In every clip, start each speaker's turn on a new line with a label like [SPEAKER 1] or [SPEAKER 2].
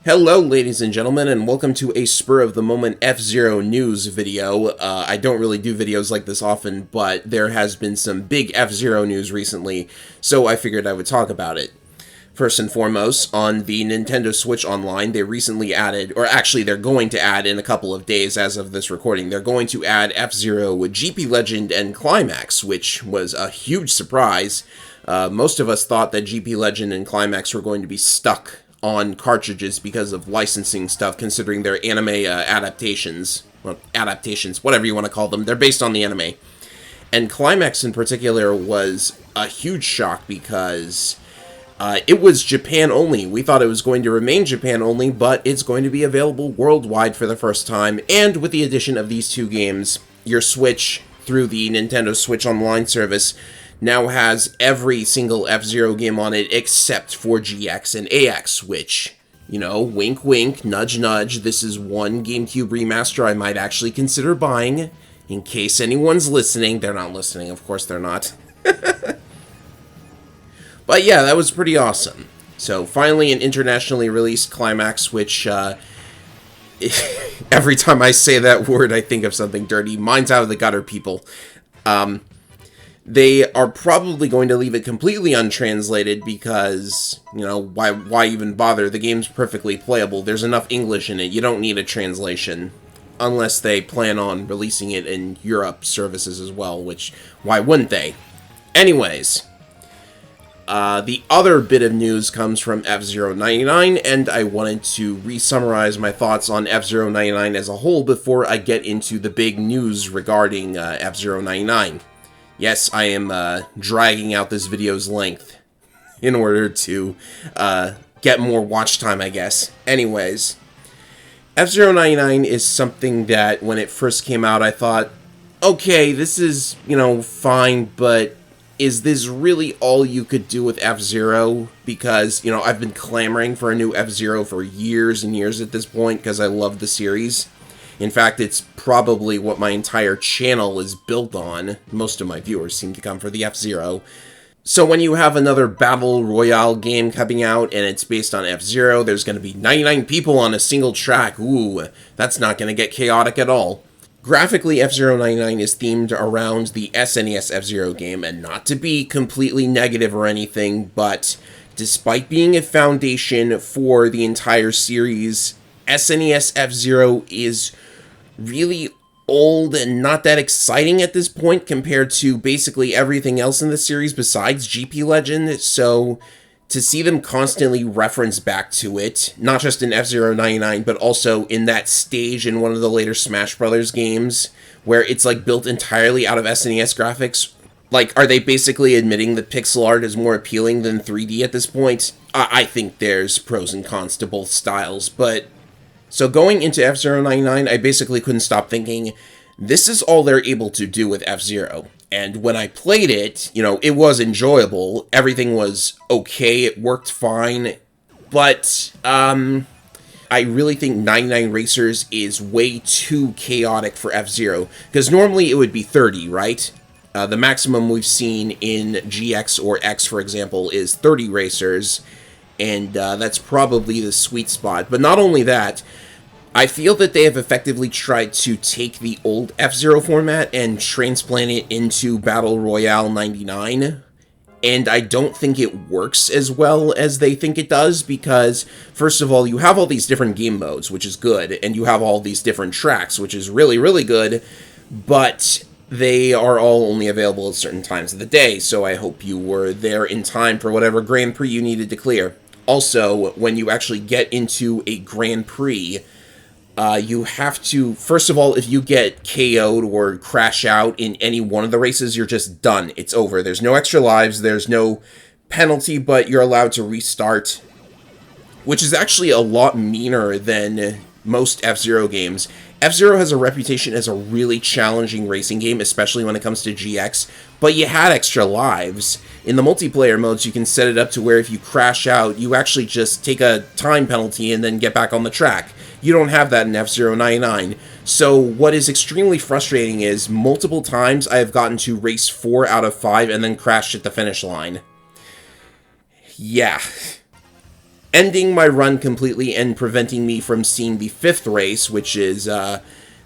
[SPEAKER 1] Hello, ladies and gentlemen, and welcome to a Spur of the Moment F-Zero news video. I don't really do videos like this often, but there has been some big F-Zero news recently, so I figured I would talk about it. First and foremost, on the Nintendo Switch Online, they recently added, or actually they're going to add in a couple of days as of this recording, they're going to add F-Zero with GP Legend and Climax, which was a huge surprise. Most of us thought that GP Legend and Climax were going to be stuck on cartridges because of licensing stuff, considering their anime adaptations, whatever you want to call them. They're based on the anime. And Climax in particular was a huge shock because it was Japan only. We thought it was going to remain Japan only, but it's going to be available worldwide for the first time. And with the addition of these two games, your Switch, through the Nintendo Switch Online service, now has every single F-Zero game on it except for GX and AX, which, you know, wink wink, nudge nudge, this is one GameCube remaster I might actually consider buying, in case anyone's listening. They're not listening, of course they're not. But yeah, that was pretty awesome. So finally an internationally released Climax, which, every time I say that word I think of something dirty. Mine's out of the gutter, people. They are probably going to leave it completely untranslated because, you know, why even bother? The game's perfectly playable. There's enough English in it. You don't need a translation. Unless they plan on releasing it in Europe services as well, which, why wouldn't they? Anyways, the other bit of news comes from F-Zero 99, and I wanted to re-summarize my thoughts on F-Zero 99 as a whole before I get into the big news regarding F-Zero 99. Yes, I am dragging out this video's length in order to get more watch time, I guess. Anyways, F-Zero 99 is something that when it first came out, I thought, okay, this is, you know, fine, but is this really all you could do with F-Zero? Because, you know, I've been clamoring for a new F-Zero for years and years at this point because I love the series. In fact, it's probably what my entire channel is built on. Most of my viewers seem to come for the F-Zero. So when you have another Battle Royale game coming out and it's based on F-Zero, there's going to be 99 people on a single track. Ooh, that's not going to get chaotic at all. Graphically, F-Zero 99 is themed around the SNES F-Zero game, and not to be completely negative or anything, but despite being a foundation for the entire series, SNES F-Zero is really old and not that exciting at this point compared to basically everything else in the series besides GP Legend, so to see them constantly reference back to it, not just in F-Zero 99, but also in that stage in one of the later Smash Brothers games, where it's like built entirely out of SNES graphics. Like, are they basically admitting that pixel art is more appealing than 3D at this point? I think there's pros and cons to both styles, but so going into F-Zero 99, I basically couldn't stop thinking, this is all they're able to do with F-Zero. And when I played it, you know, it was enjoyable. Everything was okay. It worked fine. But, I really think 99 Racers is way too chaotic for F-Zero. Because normally it would be 30, right? The maximum we've seen in GX or X, for example, is 30 Racers. And that's probably the sweet spot. But not only that, I feel that they have effectively tried to take the old F-Zero format and transplant it into Battle Royale 99. And I don't think it works as well as they think it does, because, first of all, you have all these different game modes, which is good, and you have all these different tracks, which is really, really good, but they are all only available at certain times of the day, so I hope you were there in time for whatever Grand Prix you needed to clear. Also, when you actually get into a Grand Prix, you have to, first of all, if you get KO'd or crash out in any one of the races, you're just done. It's over. There's no extra lives, there's no penalty, but you're allowed to restart, which is actually a lot meaner than most F-Zero games. F-Zero has a reputation as a really challenging racing game, especially when it comes to GX, but you had extra lives. In the multiplayer modes, you can set it up to where if you crash out, you actually just take a time penalty and then get back on the track. You don't have that in F-Zero 99. So what is extremely frustrating is multiple times I have gotten to race 4 out of 5 and then crashed at the finish line. Yeah. ending my run completely and preventing me from seeing the 5th race, which is, the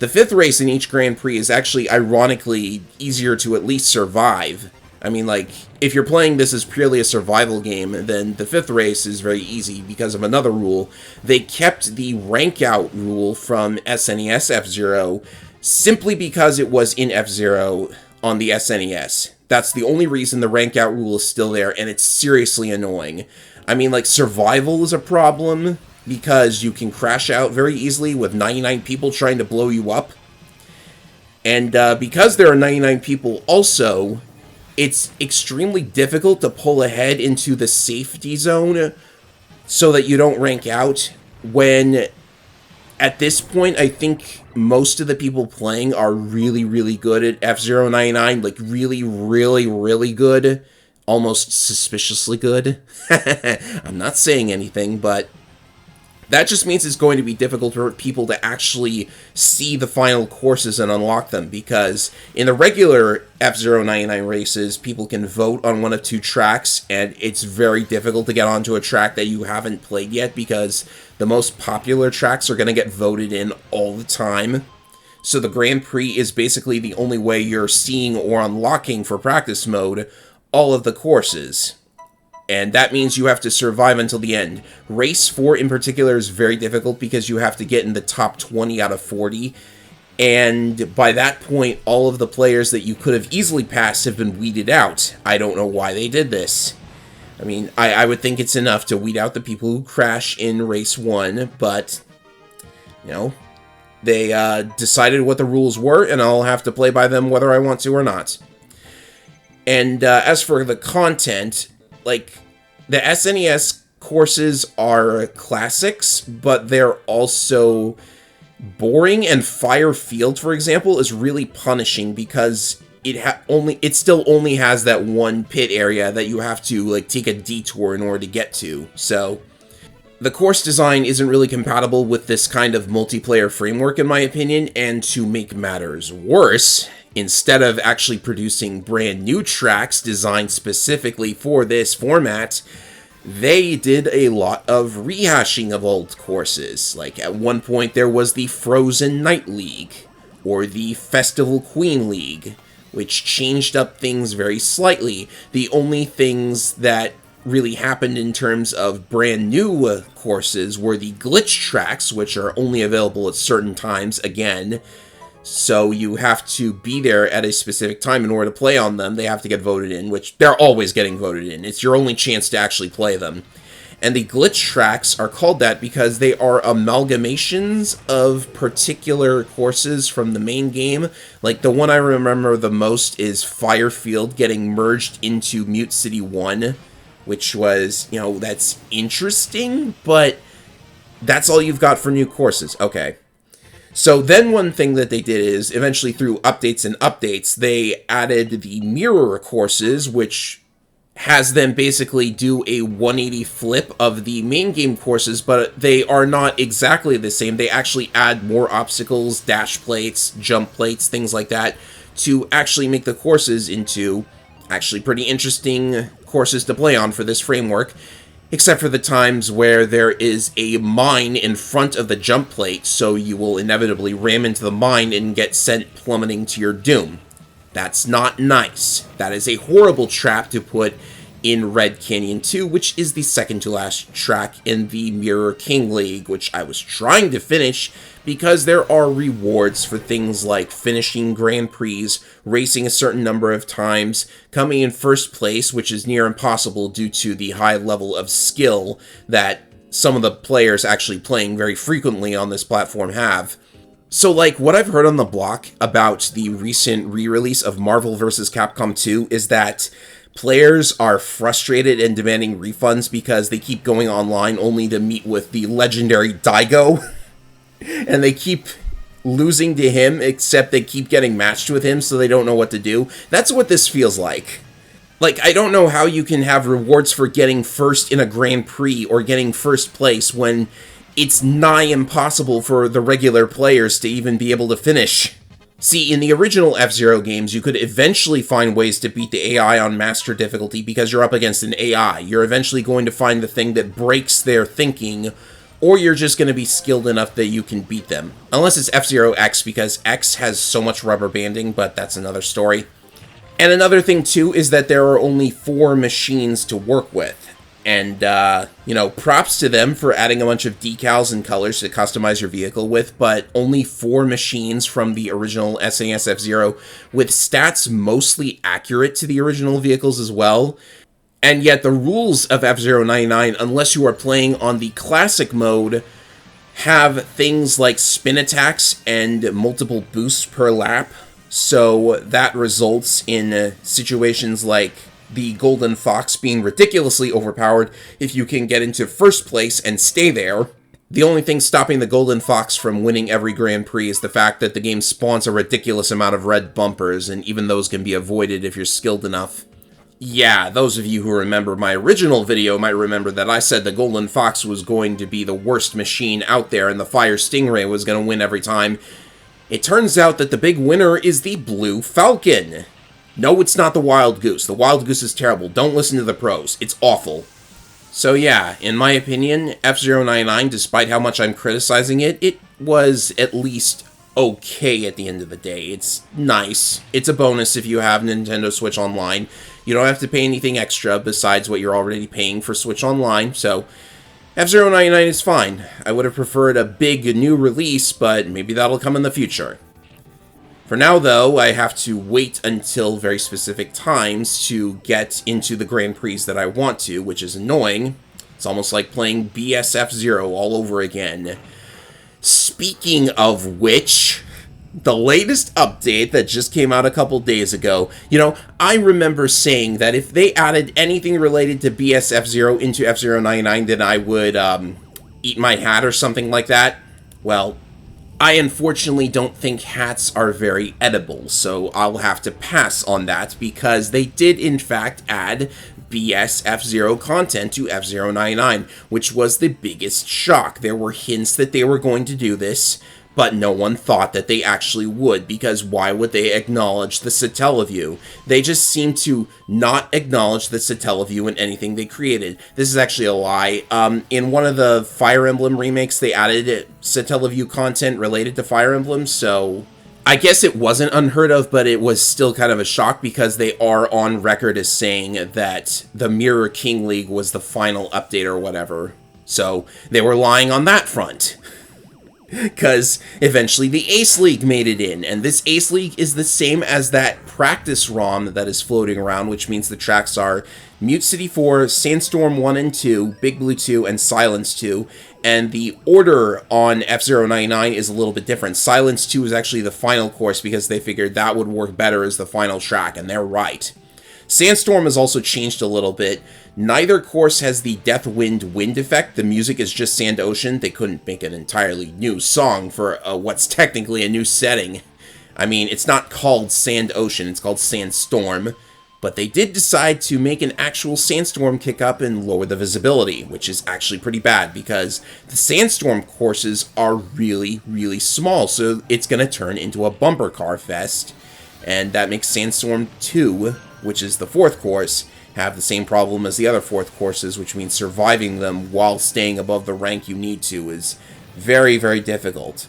[SPEAKER 1] 5th race in each Grand Prix is actually, ironically, easier to at least survive. I mean, like, if you're playing this as purely a survival game, then the 5th race is very easy because of another rule. They kept the rank out rule from SNES F-Zero simply because it was in F-Zero on the SNES. That's the only reason the rank out rule is still there, and it's seriously annoying. I mean, like, survival is a problem because you can crash out very easily with 99 people trying to blow you up. And because there are 99 people also, it's extremely difficult to pull ahead into the safety zone so that you don't rank out when, at this point, I think most of the people playing are really, really good at F-Zero 99, like really, really, really good, almost suspiciously good. I'm not saying anything, but that just means it's going to be difficult for people to actually see the final courses and unlock them, because in the regular F-Zero 99 races, people can vote on one of 2 tracks, and it's very difficult to get onto a track that you haven't played yet, because the most popular tracks are going to get voted in all the time. So the Grand Prix is basically the only way you're seeing or unlocking for practice mode all of the courses. And that means you have to survive until the end. Race 4 in particular is very difficult because you have to get in the top 20 out of 40. And by that point, all of the players that you could have easily passed have been weeded out. I don't know why they did this. I mean, I would think it's enough to weed out the people who crash in Race 1, but, you know, they decided what the rules were, and I'll have to play by them whether I want to or not. And as for the content, like, the SNES courses are classics, but they're also boring, and Fire Field, for example, is really punishing because it still only has that one pit area that you have to, like, take a detour in order to get to. So the course design isn't really compatible with this kind of multiplayer framework, in my opinion, and to make matters worse, instead of actually producing brand new tracks designed specifically for this format, they did a lot of rehashing of old courses. Like, at one point there was the Frozen Night League, or the Festival Queen League, which changed up things very slightly. The only things that really happened in terms of brand new courses were the glitch tracks, which are only available at certain times again. So you have to be there at a specific time in order to play on them. They have to get voted in, which they're always getting voted in. It's your only chance to actually play them. And the glitch tracks are called that because they are amalgamations of particular courses from the main game. Like, the one I remember the most is Fire Field getting merged into Mute City 1, which was, you know, that's interesting, but that's all you've got for new courses. Okay. So then one thing that they did is, eventually through updates and updates, they added the mirror courses, which has them basically do a 180 flip of the main game courses, but they are not exactly the same. They actually add more obstacles, dash plates, jump plates, things like that, to actually make the courses into actually pretty interesting courses to play on for this framework. Except for the times where there is a mine in front of the jump plate, so you will inevitably ram into the mine and get sent plummeting to your doom. That's not nice. That is a horrible trap to put in Red Canyon 2, which is the second to last track in the Mirror King League, which I was trying to finish because there are rewards for things like finishing Grand Prix, racing a certain number of times, coming in first place, which is near impossible due to the high level of skill that some of the players actually playing very frequently on this platform have. So, like, what I've heard on the block about the recent re-release of Marvel vs. Capcom 2 is that players are frustrated and demanding refunds because they keep going online only to meet with the legendary Daigo, and they keep losing to him, except they keep getting matched with him, so they don't know what to do. That's what this feels like. Like, I don't know how you can have rewards for getting first in a Grand Prix or getting first place when it's nigh impossible for the regular players to even be able to finish. See, in the original F-Zero games, you could eventually find ways to beat the AI on Master difficulty because you're up against an AI. You're eventually going to find the thing that breaks their thinking, or you're just going to be skilled enough that you can beat them. Unless it's F-Zero X, because X has so much rubber banding, but that's another story. And another thing, too, is that there are only 4 machines to work with. And, props to them for adding a bunch of decals and colors to customize your vehicle with, but only 4 machines from the original SNES F-Zero, with stats mostly accurate to the original vehicles as well. And yet the rules of F-Zero 99, unless you are playing on the classic mode, have things like spin attacks and multiple boosts per lap. So that results in situations like the Golden Fox being ridiculously overpowered if you can get into first place and stay there. The only thing stopping the Golden Fox from winning every Grand Prix is the fact that the game spawns a ridiculous amount of red bumpers, and even those can be avoided if you're skilled enough. Yeah, those of you who remember my original video might remember that I said the Golden Fox was going to be the worst machine out there and the Fire Stingray was going to win every time. It turns out that the big winner is the Blue Falcon. No, it's not the Wild Goose. The Wild Goose is terrible. Don't listen to the pros. It's awful. So yeah, in my opinion, F-Zero 99, despite how much I'm criticizing it, it was at least okay at the end of the day. It's nice. It's a bonus if you have Nintendo Switch Online. You don't have to pay anything extra besides what you're already paying for Switch Online, so F-Zero 99 is fine. I would have preferred a big new release, but maybe that'll come in the future. For now, though, I have to wait until very specific times to get into the Grand Prix that I want to, which is annoying. It's almost like playing BSF Zero all over again. Speaking of which, the latest update that just came out a couple days ago, I remember saying that if they added anything related to BSF Zero into F-Zero 99, then I would eat my hat or something like that. Well, I unfortunately don't think hats are very edible, so I'll have to pass on that because they did in fact add BSF Zero content to F-Zero 99, which was the biggest shock. There were hints that they were going to do this, but no one thought that they actually would, because why would they acknowledge the Satellaview? They just seem to not acknowledge the Satellaview in anything they created. This is actually a lie. In one of the Fire Emblem remakes, they added Satellaview content related to Fire Emblem, so I guess it wasn't unheard of, but it was still kind of a shock because they are on record as saying that the Mirror King League was the final update or whatever. So they were lying on that front. Because eventually the Ace League made it in, and this Ace League is the same as that practice ROM that is floating around, which means the tracks are Mute City 4, Sandstorm 1 and 2, Big Blue 2, and Silence 2, and the order on F-Zero 99 is a little bit different. Silence 2 is actually the final course because they figured that would work better as the final track, and they're right. Sandstorm has also changed a little bit. Neither course has the Death Wind wind effect. The music is just Sand Ocean. They couldn't make an entirely new song for what's technically a new setting. I mean, it's not called Sand Ocean, it's called Sandstorm. But they did decide to make an actual sandstorm kick up and lower the visibility, which is actually pretty bad because the sandstorm courses are really, really small, so it's going to turn into a bumper car fest. And that makes Sandstorm 2, which is the 4th course, have the same problem as the other 4th courses, which means surviving them while staying above the rank you need to is very, very difficult.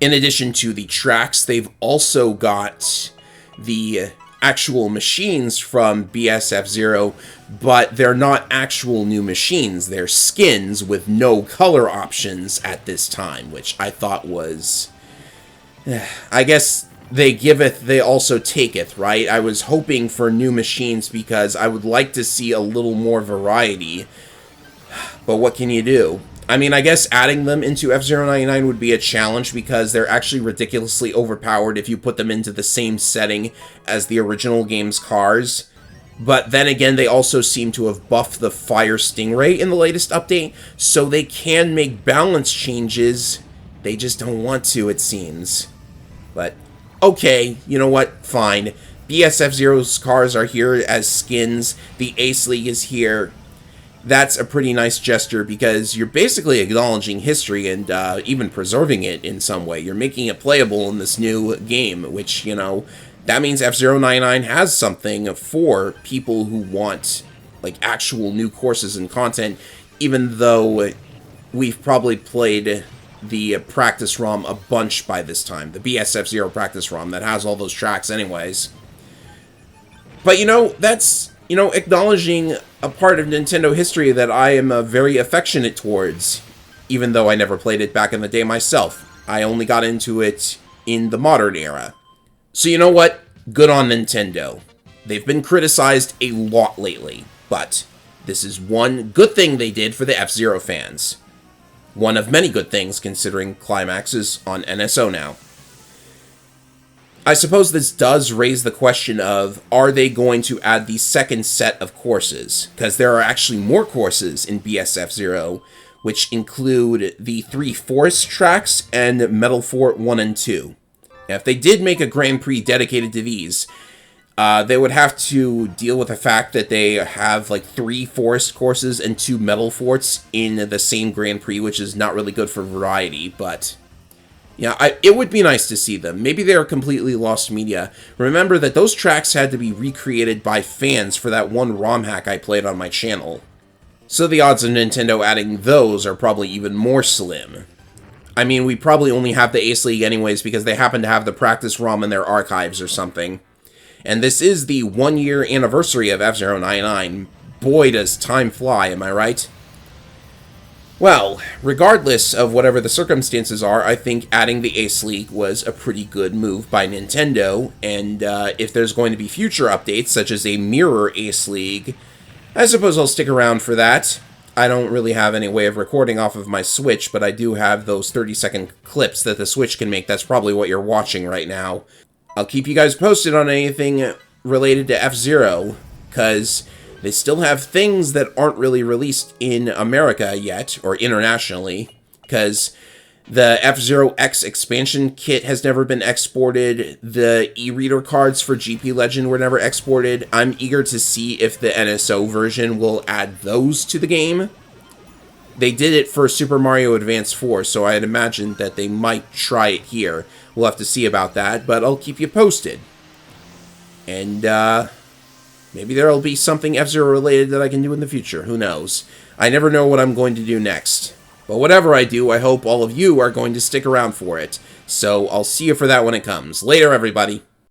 [SPEAKER 1] In addition to the tracks, they've also got the actual machines from BSF Zero, but they're not actual new machines. They're skins with no color options at this time, which I thought was... I guess they giveth, they also taketh, right? I was hoping for new machines because I would like to see a little more variety, but what can you do? I mean, I guess adding them into F-Zero 99 would be a challenge because they're actually ridiculously overpowered if you put them into the same setting as the original game's cars. But then again, they also seem to have buffed the Fire Stingray in the latest update, so they can make balance changes. They just don't want to, it seems. But, okay, you know what? Fine. BSF Zero's cars are here as skins. The Ace League is here. that's a pretty nice gesture because you're basically acknowledging history and even preserving it in some way. You're making it playable in this new game, which, you know, that means F-Zero 99 has something for people who want, like, actual new courses and content, even though we've probably played the practice ROM a bunch by this time. The BSF-Zero practice ROM that has all those tracks anyways. But, you know, that's, you know, acknowledging a part of Nintendo history that I am very affectionate towards, even though I never played it back in the day myself. I only got into it in the modern era. So you know what? Good on Nintendo. They've been criticized a lot lately, but this is one good thing they did for the F-Zero fans. One of many good things, considering Climax is on NSO now. I suppose this does raise the question of, are they going to add the second set of courses? Because there are actually more courses in BSF-Zero, which include the 3 forest tracks and Metal Fort 1 and 2. Now, if they did make a Grand Prix dedicated to these, they would have to deal with the fact that they have like 3 forest courses and 2 metal forts in the same Grand Prix, which is not really good for variety, but yeah, it would be nice to see them. Maybe they are completely lost media. Remember that those tracks had to be recreated by fans for that one ROM hack I played on my channel. So the odds of Nintendo adding those are probably even more slim. I mean, we probably only have the Ace League anyways because they happen to have the practice ROM in their archives or something. And this is the 1-year anniversary of F-Zero 99. Boy, does time fly, am I right? Well, regardless of whatever the circumstances are, I think adding the Ace League was a pretty good move by Nintendo, and if there's going to be future updates, such as a Mirror Ace League, I suppose I'll stick around for that. I don't really have any way of recording off of my Switch, but I do have those 30-second clips that the Switch can make. That's probably what you're watching right now. I'll keep you guys posted on anything related to F-Zero, because they still have things that aren't really released in America yet, or internationally, because the F-Zero X expansion kit has never been exported, the e-reader cards for GP Legend were never exported. I'm eager to see if the NSO version will add those to the game. They did it for Super Mario Advance 4, so I'd imagine that they might try it here. We'll have to see about that, but I'll keep you posted. And, maybe there'll be something F-Zero related that I can do in the future. Who knows? I never know what I'm going to do next. But whatever I do, I hope all of you are going to stick around for it. So I'll see you for that when it comes. Later, everybody.